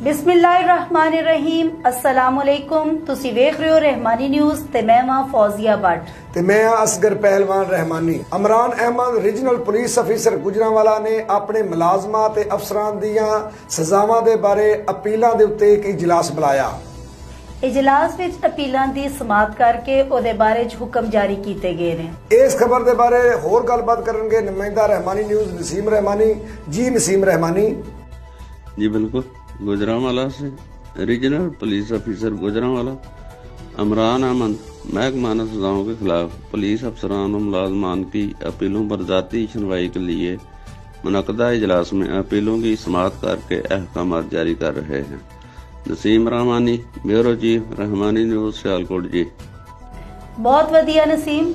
बिस्मिल्लाहिर्रहमानिर्रहीम अस्सलामुअलैकुम। तुसी वेख रहे हो रहमानी न्यूज़ ते मैं वहां फौजिया भट्ट ते मैं Asghar Pehlwan Rehmani. Imran Ahmed regional police officer Gujranwala ने अपने मुलाजमां ते अफसरां दियां सजावां दे बारे अपीलां दे उत्ते एक इजलास बुलाया। इजलास विच अपीलां दी समात करके ओदे बारे च हुक्म जारी कीते गए ने। इस खबर दे बारे होर गलबात करनगे नुमाइंदा रहमानी न्यूज़ नसीम रहमानी। जी नसीम रहमानी। जी बिल्कुल, गुजरांवाला से regional police officer Gujranwala Imran Ahmed महकमाना सजाओं के खिलाफ पुलिस अफसरान और मुलाजमान की अपीलों पर ज़ाती सुनवाई के लिए मुनक़दा इजलास में अपीलों की समाअत करके अहकाम जारी कर रहे हैं। Naseem Rahmani, bureau chief Rahmani news Sialkot ji. बहुत वधिया नसीम।